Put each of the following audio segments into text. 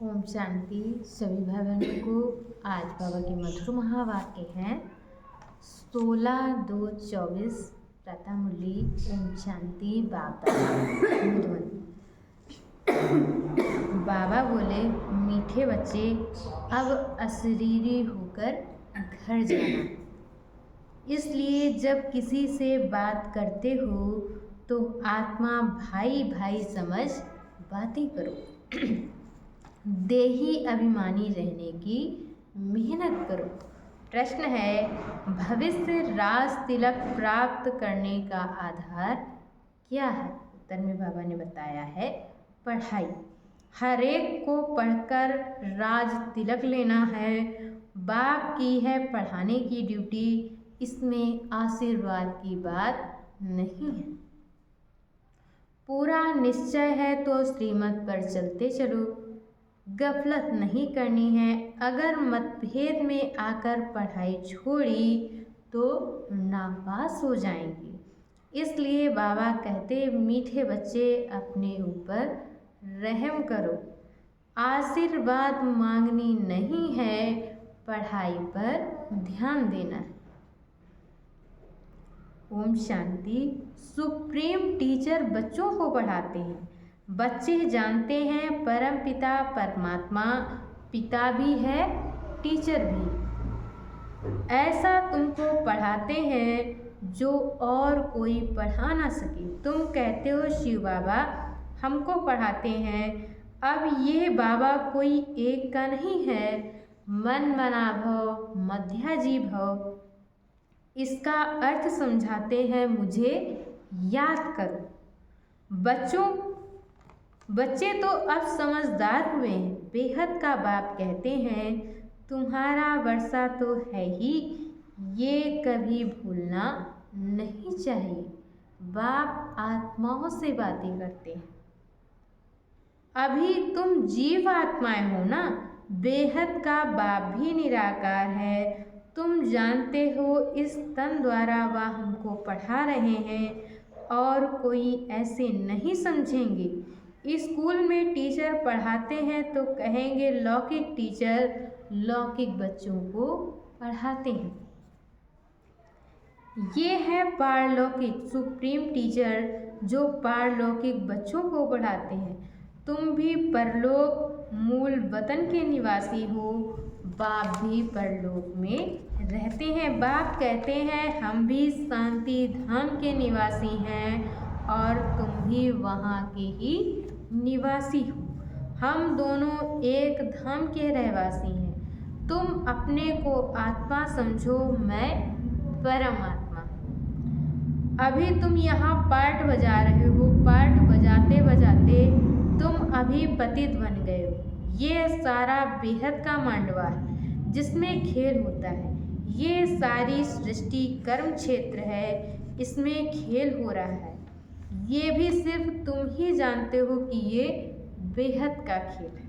ओम शांति। सभी भाई बहनों को आज बाबा के मधुर महावाक्य हैं 16/2/24 प्रातः मुरली। ओम शांति। बाबा मधुबन। बाबा बोले, मीठे बच्चे, अब अशरीरी होकर घर जाना। इसलिए जब किसी से बात करते हो तो आत्मा भाई भाई समझ बातें करो। देही अभिमानी रहने की मेहनत करो। प्रश्न है, भविष्य राज तिलक प्राप्त करने का आधार क्या है? उत्तर में बाबा ने बताया है पढ़ाई। हर एक को पढ़कर राज तिलक लेना है। बाप की है पढ़ाने की ड्यूटी, इसमें आशीर्वाद की बात नहीं है। पूरा निश्चय है तो श्रीमत पर चलते चलो। गफलत नहीं करनी है। अगर मतभेद में आकर पढ़ाई छोड़ी तो नापास हो जाएंगे। इसलिए बाबा कहते, मीठे बच्चे अपने ऊपर रहम करो। आशीर्वाद मांगनी नहीं है, पढ़ाई पर ध्यान देना है। ओम शांति। सुप्रीम टीचर बच्चों को पढ़ाते हैं। बच्चे जानते हैं परम पिता परमात्मा पिता भी है, टीचर भी। ऐसा तुमको पढ़ाते हैं जो और कोई पढ़ा ना सके। तुम कहते हो शिव बाबा हमको पढ़ाते हैं। अब ये बाबा कोई एक का नहीं है। मन मना भव, मध्याजी भव, इसका अर्थ समझाते हैं मुझे याद करो। बच्चे तो अब समझदार हुए हैं। बेहद का बाप कहते हैं, तुम्हारा वर्षा तो है ही, ये कभी भूलना नहीं चाहिए। बाप आत्माओं से बातें करते हैं। अभी तुम जीव आत्माएं हो ना। बेहद का बाप भी निराकार है। तुम जानते हो इस तन द्वारा वह हमको पढ़ा रहे हैं और कोई ऐसे नहीं समझेंगे। स्कूल में टीचर पढ़ाते हैं तो कहेंगे लौकिक टीचर लौकिक बच्चों को पढ़ाते हैं। ये है पारलौकिक सुप्रीम टीचर जो पारलौकिक बच्चों को पढ़ाते हैं। तुम भी परलोक मूल वतन के निवासी हो। बाप भी परलोक में रहते हैं। बाप कहते हैं हम भी शांति धाम के निवासी हैं और तुम भी वहाँ के ही निवासी हो। हम दोनों एक धाम के रहवासी हैं। तुम अपने को आत्मा समझो, मैं परमात्मा। अभी तुम यहाँ पार्ट बजा रहे हो। पार्ट बजाते बजाते तुम अभी पतित बन गए हो। ये सारा बेहद का मांडवा है जिसमें खेल होता है। ये सारी सृष्टि कर्म क्षेत्र है, इसमें खेल हो रहा है। ये भी सिर्फ तुम ही जानते हो कि ये बेहद का खेल है।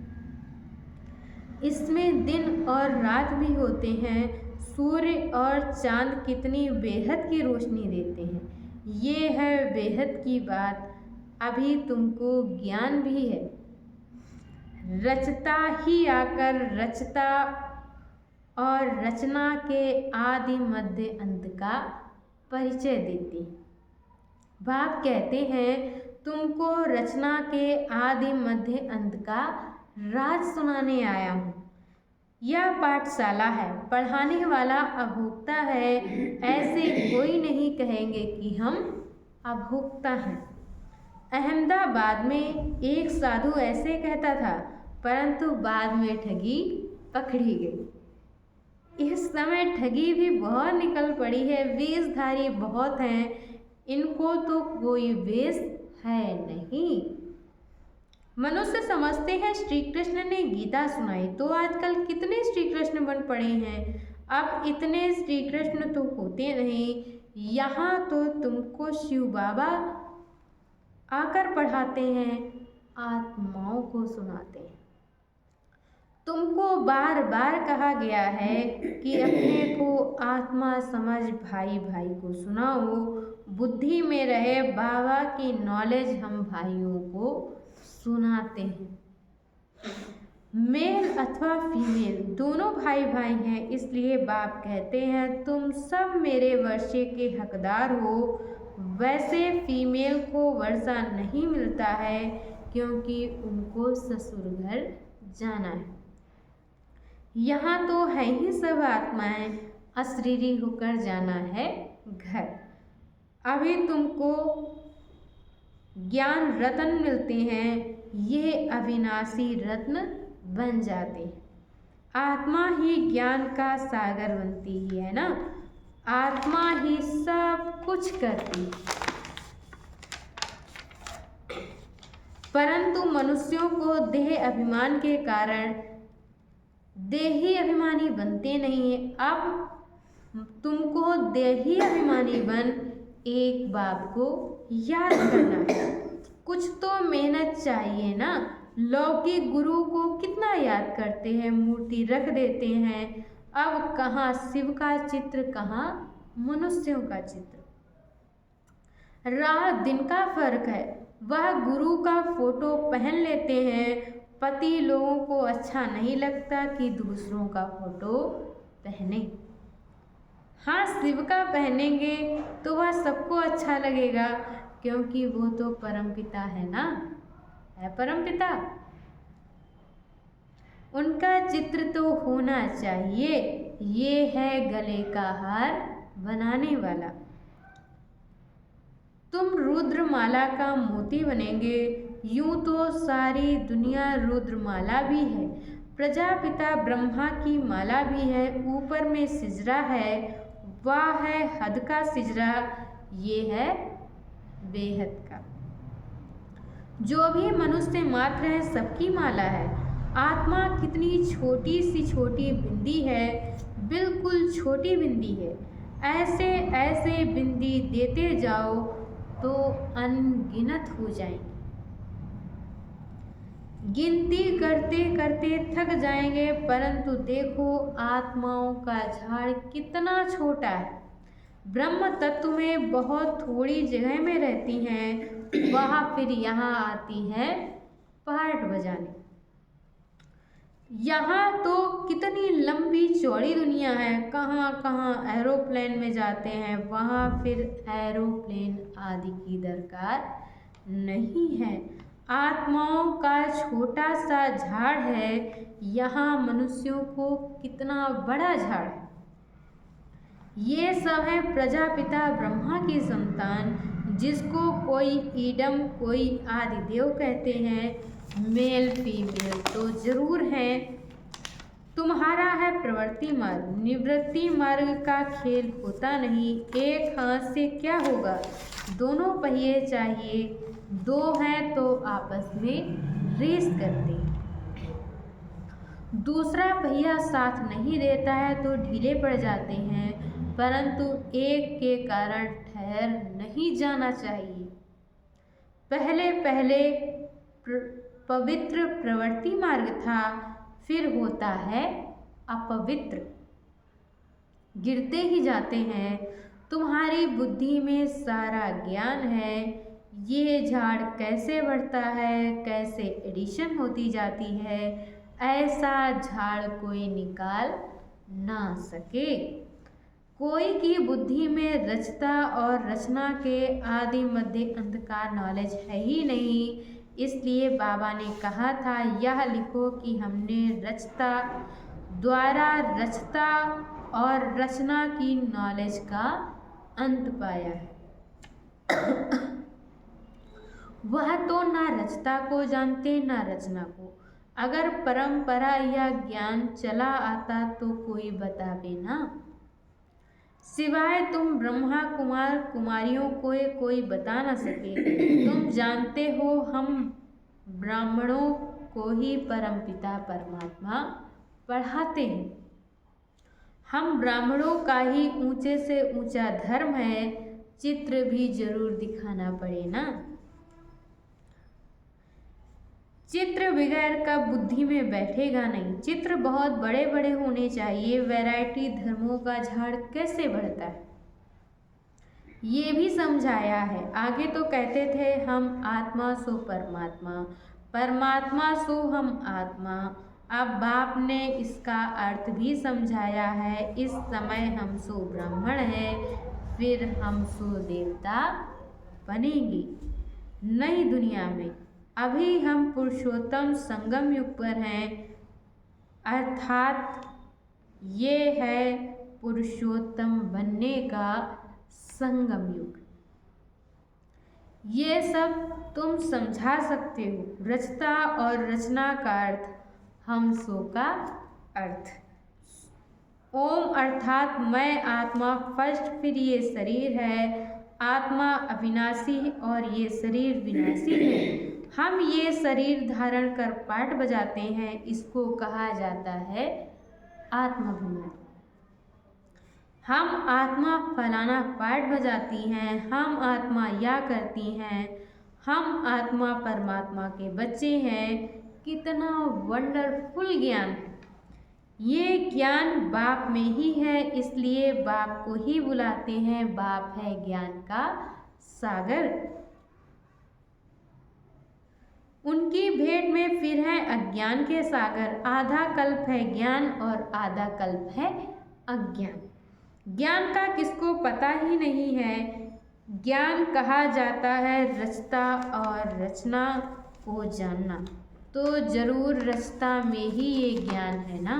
इसमें दिन और रात भी होते हैं। सूर्य और चांद कितनी बेहद की रोशनी देते हैं। ये है बेहद की बात। अभी तुमको ज्ञान भी है। रचता ही आकर रचता और रचना के आदि मध्य अंत का परिचय देती। बाप कहते हैं तुमको रचना के आदि मध्य अंत का राज सुनाने आया हूँ। यह पाठशाला है, पढ़ाने वाला अभोक्ता है। ऐसे कोई नहीं कहेंगे कि हम अभोक्ता हैं। अहमदाबाद में एक साधु ऐसे कहता था, परंतु बाद में ठगी पकड़ी गई। इस समय ठगी भी बहुत निकल पड़ी है। वेशधारी बहुत हैं, इनको तो कोई वेश है नहीं। मनुष्य समझते हैं श्री कृष्ण ने गीता सुनाई, तो आजकल कितने श्री कृष्ण बन पड़े हैं। अब इतने श्री कृष्ण तो होते नहीं। यहाँ तो तुमको शिव बाबा आकर पढ़ाते हैं, आत्माओं को सुनाते हैं। तुमको बार बार कहा गया है कि अपने को आत्मा समझ भाई भाई को सुनाओ। बुद्धि में रहे बाबा की नॉलेज हम भाइयों को सुनाते हैं। मेल अथवा फीमेल दोनों भाई भाई हैं, इसलिए बाप कहते हैं तुम सब मेरे वर्षे के हकदार हो। वैसे फीमेल को वर्षा नहीं मिलता है क्योंकि उनको ससुर घर जाना है। यहाँ तो है ही सब आत्माएं, अशरीरी होकर जाना है घर। अभी तुमको ज्ञान रत्न मिलते हैं, ये अविनाशी रत्न बन जाते हैं। आत्मा ही ज्ञान का सागर बनती है ना, आत्मा ही सब कुछ करती है। परंतु मनुष्यों को देह अभिमान के कारण देही अभिमानी बनते नहीं है। अब तुमको देही अभिमानी बन एक बात को याद करना है। कुछ तो मेहनत चाहिए ना। लौकिक गुरु को कितना याद करते हैं, मूर्ति रख देते हैं। अब कहाँ शिव का चित्र, कहाँ मनुष्यों का चित्र। रात दिन का फर्क है। वह गुरु का फोटो पहन लेते हैं। पति लोगों को अच्छा नहीं लगता कि दूसरों का फोटो पहने। हाँ, शिव का पहनेंगे तो वह सबको अच्छा लगेगा, क्योंकि वो तो परमपिता है ना, है परमपिता। उनका चित्र तो होना चाहिए। ये है गले का हार बनाने वाला। तुम रुद्रमाला का मोती बनेंगे। यूं तो सारी दुनिया रुद्रमाला भी है, प्रजापिता ब्रह्मा की माला भी है, ऊपर में सिजरा है, वह है हद का सिजरा, ये है बेहद का। जो भी मनुष्य मात्र है सबकी माला है। आत्मा कितनी छोटी सी छोटी बिंदी है, बिल्कुल छोटी बिंदी है। ऐसे ऐसे बिंदी देते जाओ तो अनगिनत हो जाएंगे। गिनती करते करते थक जाएंगे, परंतु देखो आत्माओं का झाड़ कितना छोटा है। ब्रह्म तत्व में बहुत थोड़ी जगह में रहती हैं, वह फिर यहाँ आती है पार्ट बजाने। यहाँ तो कितनी लंबी चौड़ी दुनिया है, कहाँ कहाँ एरोप्लेन में जाते हैं, वहाँ फिर एरोप्लेन आदि की दरकार नहीं है। आत्माओं का छोटा सा झाड़ है, यहाँ मनुष्यों को कितना बड़ा झाड़ है। ये सब है प्रजापिता ब्रह्मा की संतान, जिसको कोई ईडम कोई आदिदेव कहते हैं। मेल फीमेल तो जरूर है। तुम्हारा है प्रवृत्ति मार्ग, निवृत्ति मार्ग का खेल होता नहीं। एक हाथ से क्या होगा, दोनों पहिए चाहिए, दो हैं तो आपस में रेस करते हैं। दूसरा पहिया साथ नहीं देता है तो ढीले पड़ जाते हैं, परंतु एक के कारण ठहर नहीं जाना चाहिए। पहले पहले पवित्र प्रवृत्ति मार्ग था, फिर होता है अपवित्र, गिरते ही जाते हैं। तुम्हारी बुद्धि में सारा ज्ञान है। ये झाड़ कैसे बढ़ता है, कैसे एडिशन होती जाती है, ऐसा झाड़ कोई निकाल ना सके। कोई की बुद्धि में रचता और रचना के आदि मध्य अंत का नॉलेज है ही नहीं। इसलिए बाबा ने कहा था, यह लिखो कि हमने रचता द्वारा रचता और रचना की नॉलेज का अंत पाया है। वह तो ना रचता को जानते ना रचना को। अगर परंपरा या ज्ञान चला आता तो कोई बतावे ना, सिवाय तुम ब्रह्मा कुमार कुमारियों को कोई बता न सके। तुम जानते हो हम ब्राह्मणों को ही परमपिता परमात्मा पढ़ाते हैं। हम ब्राह्मणों का ही ऊंचे से ऊंचा धर्म है। चित्र भी जरूर दिखाना पड़े ना। चित्र बगैर का बुद्धि में बैठेगा नहीं। चित्र बहुत बड़े बड़े होने चाहिए। वैरायटी धर्मों का झाड़ कैसे बढ़ता है ये भी समझाया है। आगे तो कहते थे हम आत्मा सो परमात्मा, परमात्मा सो हम आत्मा, अब बाप ने इसका अर्थ भी समझाया है। इस समय हम सो ब्राह्मण हैं, फिर हम सो देवता बनेंगे नई दुनिया में। अभी हम पुरुषोत्तम संगम युग पर हैं, अर्थात ये है पुरुषोत्तम बनने का संगम युग। ये सब तुम समझा सकते हो। रचता और रचना का अर्थ, हम सो का अर्थ। ओम अर्थात मैं आत्मा फर्स्ट, फिर ये शरीर है। आत्मा अविनाशी और ये शरीर विनाशी है। हम ये शरीर धारण कर पाठ बजाते हैं, इसको कहा जाता है आत्माभिमान। हम आत्मा फलाना पाठ बजाती हैं, हम आत्मा या करती हैं, हम आत्मा परमात्मा के बच्चे हैं। कितना वंडरफुल ज्ञान है। ये ज्ञान बाप में ही है, इसलिए बाप को ही बुलाते हैं। बाप है ज्ञान का सागर। उनकी भेंट में फिर है अज्ञान के सागर। आधा कल्प है ज्ञान और आधा कल्प है अज्ञान। ज्ञान का किसको पता ही नहीं है। ज्ञान कहा जाता है रचता और रचना को जानना, तो जरूर रचता में ही ये ज्ञान है ना,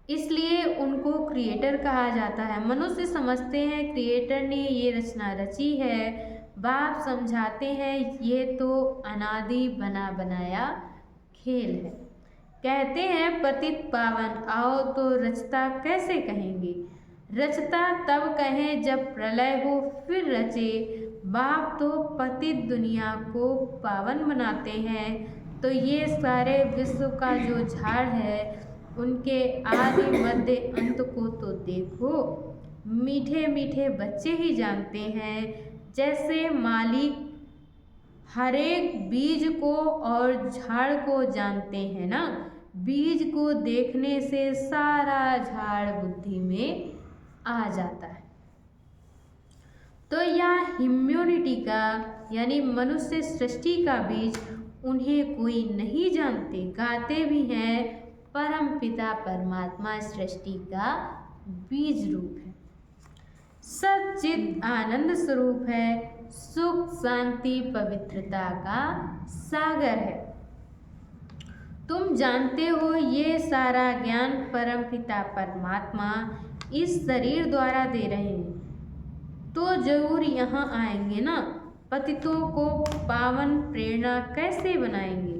इसलिए उनको क्रिएटर कहा जाता है। मनुष्य समझते हैं क्रिएटर ने ये रचना रची है। बाप समझाते हैं ये तो अनादि बना बनाया खेल है। कहते हैं पतित पावन, आओ तो रचता कैसे कहेंगे। रचता तब कहें जब प्रलय हो फिर रचे। बाप तो पतित दुनिया को पावन बनाते हैं। तो ये सारे विश्व का जो झाड़ है, उनके आदि मध्य अंत को तो देखो। मीठे मीठे बच्चे ही जानते हैं। जैसे मालिक हरेक बीज को और झाड़ को जानते हैं ना, बीज को देखने से सारा झाड़ बुद्धि में आ जाता है। तो यह ह्यूमैनिटी का यानी मनुष्य सृष्टि का बीज उन्हें कोई नहीं जानते। गाते भी हैं परम पिता परमात्मा सृष्टि का बीज रूप है, सच्चिद आनंद स्वरूप है, सुख शांति पवित्रता का सागर है। तुम जानते हो ये सारा ज्ञान परम पिता परमात्मा इस शरीर द्वारा दे रहे हैं, तो जरूर यहाँ आएंगे ना। पतितों को पावन प्रेरणा कैसे बनाएंगे।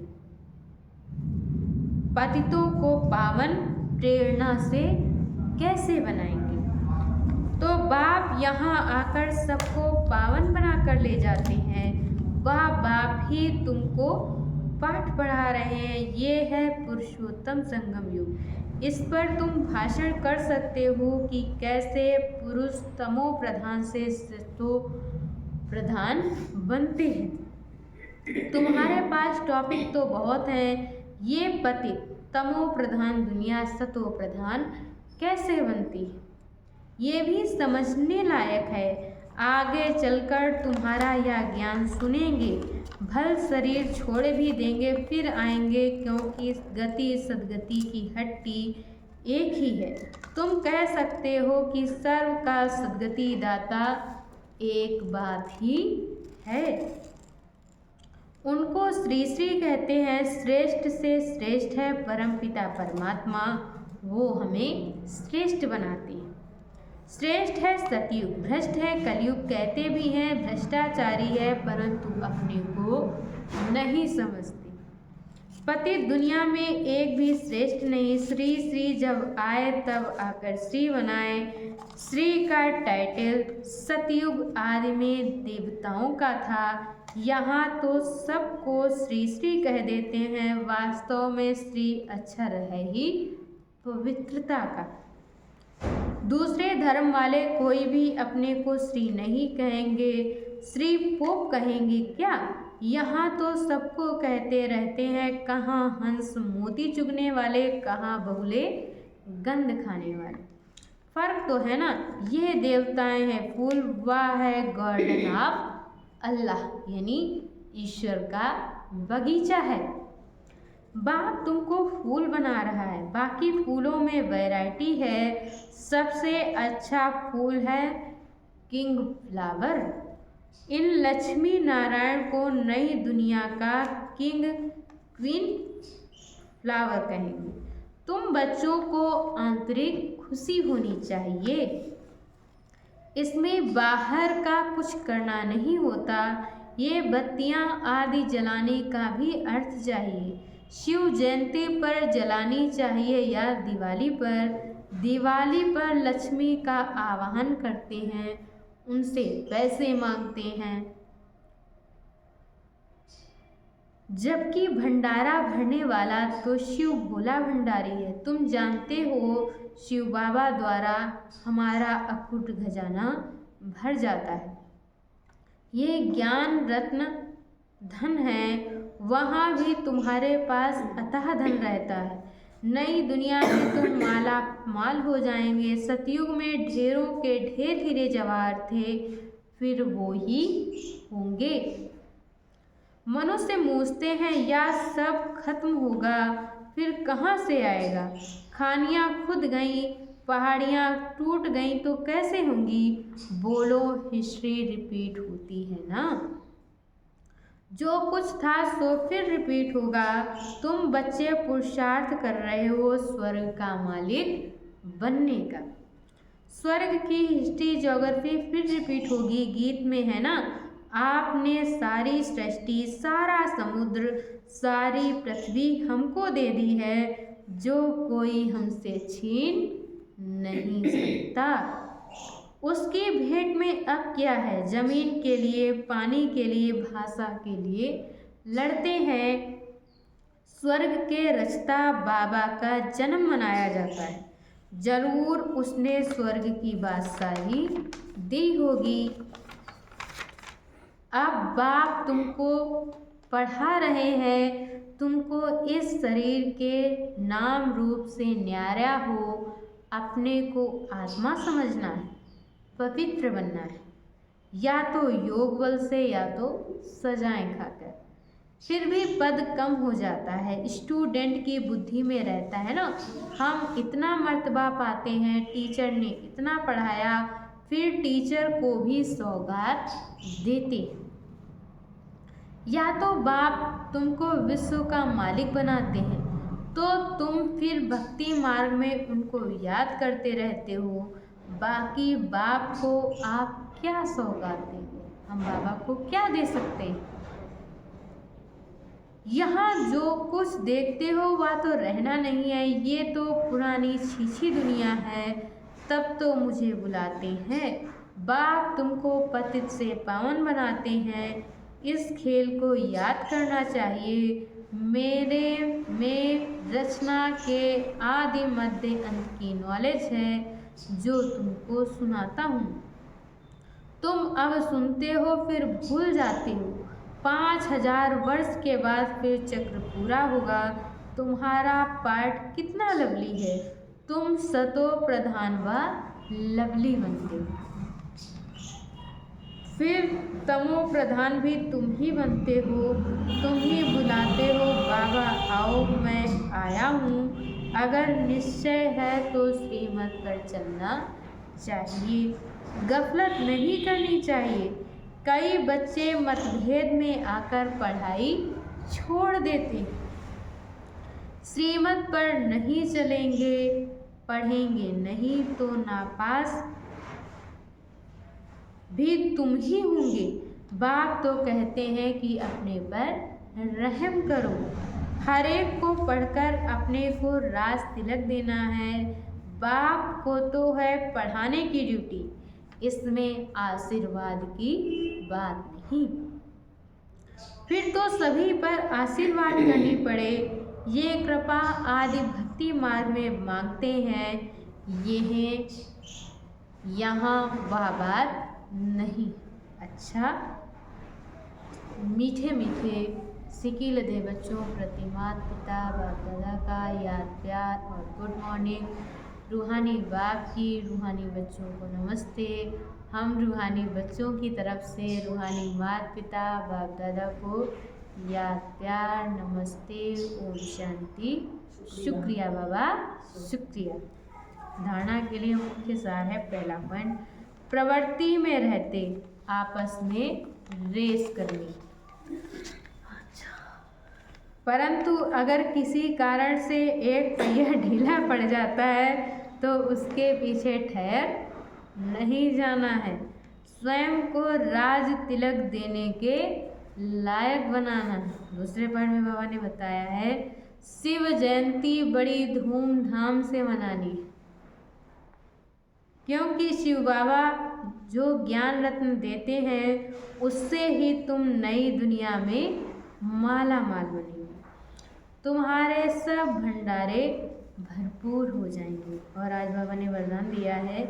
पतितों को पावन प्रेरणा से कैसे बनाएंगे। तो बाप यहाँ आकर सबको पावन बनाकर ले जाते हैं। वह बाप ही तुमको पाठ पढ़ा रहे हैं। ये है पुरुषोत्तम संगम युग। इस पर तुम भाषण कर सकते हो कि कैसे पुरुष तमो प्रधान से सतो प्रधान बनते हैं। तुम्हारे पास टॉपिक तो बहुत हैं। ये पतित तमो प्रधान दुनिया सतो प्रधान कैसे बनती है, ये भी समझने लायक है। आगे चलकर तुम्हारा यह ज्ञान सुनेंगे। भल शरीर छोड़ भी देंगे फिर आएंगे, क्योंकि गति सदगति की हट्टी एक ही है। तुम कह सकते हो कि सर्व का सदगति दाता एक बात ही है। उनको श्री श्री कहते हैं। श्रेष्ठ से श्रेष्ठ है परम पिता परमात्मा, वो हमें श्रेष्ठ बनाते हैं। श्रेष्ठ है सतयुग, भ्रष्ट है कलयुग। कहते भी हैं भ्रष्टाचारी है, परंतु अपने को नहीं समझते। पति दुनिया में एक भी श्रेष्ठ नहीं। श्री श्री जब आए तब आकर श्री बनाए। श्री का टाइटल सतयुग आदि में देवताओं का था। यहाँ तो सबको श्री श्री कह देते हैं। वास्तव में श्री अक्षर है ही पवित्रता का। दूसरे धर्म वाले कोई भी अपने को श्री नहीं कहेंगे, श्री पोप कहेंगे क्या। यहाँ तो सबको कहते रहते हैं, कहाँ हंस मोती चुगने वाले, कहाँ बहुले गंध खाने वाले। फर्क तो है ना। ये देवताएं हैं फूल, वह है गार्डन ऑफ अल्लाह यानी ईश्वर का बगीचा है। बाप तुमको फूल बना रहा है, बाकी फूलों में वैरायटी है, सबसे अच्छा फूल है किंग फ्लावर। इन लक्ष्मी नारायण को नई दुनिया का किंग क्वीन फ्लावर कहेंगे। तुम बच्चों को आंतरिक खुशी होनी चाहिए, इसमें बाहर का कुछ करना नहीं होता। ये बत्तियां आदि जलाने का भी अर्थ चाहिए। शिव जयंती पर जलानी चाहिए या दिवाली पर लक्ष्मी का आवाहन करते हैं, उनसे पैसे मांगते हैं। जबकि भंडारा भरने वाला तो शिव भोला भंडारी है। तुम जानते हो शिव बाबा द्वारा हमारा अखूट खजाना भर जाता है। ये ज्ञान रत्न धन है, वहाँ भी तुम्हारे पास अथाह धन रहता है। नई दुनिया में तुम माला माल हो जाएंगे। सतयुग में ढेरों के ढेर हीरे जवाहर थे, फिर वो ही होंगे। मनुष्य पूछते हैं यह सब खत्म होगा, फिर कहाँ से आएगा? खानियाँ खुद गईं, पहाड़ियाँ टूट गईं तो कैसे होंगी? बोलो, हिस्ट्री रिपीट होती है ना। जो कुछ था सो फिर रिपीट होगा। तुम बच्चे पुरुषार्थ कर रहे हो स्वर्ग का मालिक बनने का। स्वर्ग की हिस्ट्री ज्योग्राफी फिर रिपीट होगी। गीत में है ना, आपने सारी सृष्टि, सारा समुद्र, सारी पृथ्वी हमको दे दी है, जो कोई हमसे छीन नहीं सकता। उसकी भेंट में अब क्या है? जमीन के लिए, पानी के लिए, भाषा के लिए लड़ते हैं। स्वर्ग के रचता बाबा का जन्म मनाया जाता है। जरूर उसने स्वर्ग की बादशाही दी होगी। अब बाप तुमको पढ़ा रहे हैं, तुमको इस शरीर के नाम रूप से न्यारा हो, अपने को आत्मा समझना है, पवित्र बनना है, या तो योग बल से या तो सजाएं खाकर। फिर भी पद कम हो जाता है। स्टूडेंट की बुद्धि में रहता है ना, हम इतना मर्तबा पाते हैं, टीचर ने इतना पढ़ाया, फिर टीचर को भी सौगात देते हैं। या तो बाप तुमको विश्व का मालिक बनाते हैं, तो तुम फिर भक्ति मार्ग में उनको याद करते रहते हो। बाकी बाप को आप क्या सौगात देंगे? हम बाबा को क्या दे सकते हैं? यहाँ जो कुछ देखते हो वह तो रहना नहीं है, ये तो पुरानी छीछी दुनिया है। तब तो मुझे बुलाते हैं। बाप तुमको पतित से पावन बनाते हैं। इस खेल को याद करना चाहिए। मेरे में रचना के आदि मध्य अंत की नॉलेज है, जो तुमको सुनाता हूँ। तुम अब सुनते हो फिर भूल जाते हो। 5000 वर्ष के बाद फिर चक्र पूरा होगा। तुम्हारा पार्ट कितना लवली है। तुम सतो प्रधान व लवली बनते हो, फिर तमो प्रधान भी तुम ही बनते हो। तुम ही बुलाते हो, बाबा आओ, मैं आया हूँ। अगर निश्चय है तो श्रीमत पर चलना चाहिए, गफलत नहीं करनी चाहिए। कई बच्चे मतभेद में आकर पढ़ाई छोड़ देते हैं। श्रीमत पर नहीं चलेंगे, पढ़ेंगे नहीं तो नापास भी तुम ही होंगे। बाप तो कहते हैं कि अपने पर रहम करो। हर एक को पढ़कर अपने को राज तिलक देना है। बाप को तो है पढ़ाने की ड्यूटी, इसमें आशीर्वाद की बात नहीं। फिर तो सभी पर आशीर्वाद करनी पड़े। ये कृपा आदि भक्ति मार्ग में मांगते हैं। यह यहाँ वह बात नहीं। अच्छा, मीठे मीठे सिकिल दे बच्चों प्रति माता पिता बाप दादा का याद प्यार और गुड मॉर्निंग। रूहानी बाप की रूहानी बच्चों को नमस्ते। हम रूहानी बच्चों की तरफ से रूहानी माता पिता बाप दादा को याद प्यार, नमस्ते, ओम शांति, शुक्रिया बाबा, शुक्रिया। धारणा के लिए मुख्य सार है। पहला पॉइंट, प्रवृत्ति में रहते आपस में रेस करनी, परंतु अगर किसी कारण से एक पहिया ढीला पड़ जाता है तो उसके पीछे ठहर नहीं जाना है। स्वयं को राज तिलक देने के लायक बनाना है। दूसरे पॉइंट में बाबा ने बताया है शिव जयंती बड़ी धूमधाम से मनानी, क्योंकि शिव बाबा जो ज्ञान रत्न देते हैं उससे ही तुम नई दुनिया में माला माल बनेंगे। तुम्हारे सब भंडारे भरपूर हो जाएंगे। और आज बाबा ने वरदान दिया है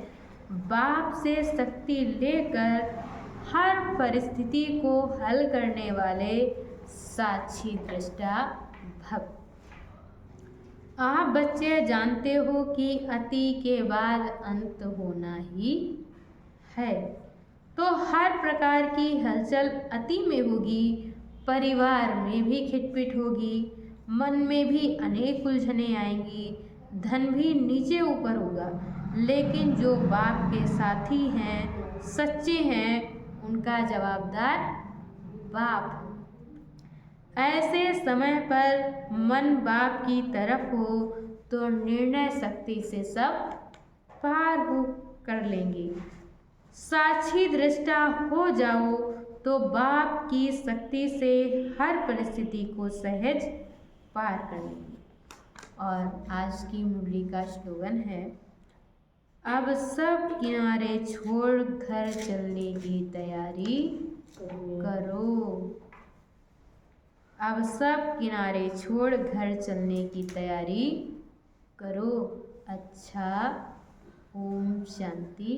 बाप से शक्ति लेकर हर परिस्थिति को हल करने वाले साक्षी दृष्टा भव। आप बच्चे जानते हो कि अति के बाद अंत होना ही है, तो हर प्रकार की हलचल अति में होगी, परिवार में भी खिटपिट होगी, मन में भी अनेक उलझने आएंगी, धन भी नीचे ऊपर होगा, लेकिन जो बाप के साथी हैं, सच्चे हैं, उनका जवाबदार बाप। ऐसे समय पर मन बाप की तरफ हो तो निर्णय शक्ति से सब पार हो कर लेंगे। साक्षी दृष्टा हो जाओ तो बाप की शक्ति से हर परिस्थिति को सहज पार कर लेंगे। और आज की मुरली का स्लोगन है अब सब किनारे छोड़ घर चलने की तैयारी करो। अब सब किनारे छोड़ घर चलने की तैयारी करो। अच्छा, ओम शांति।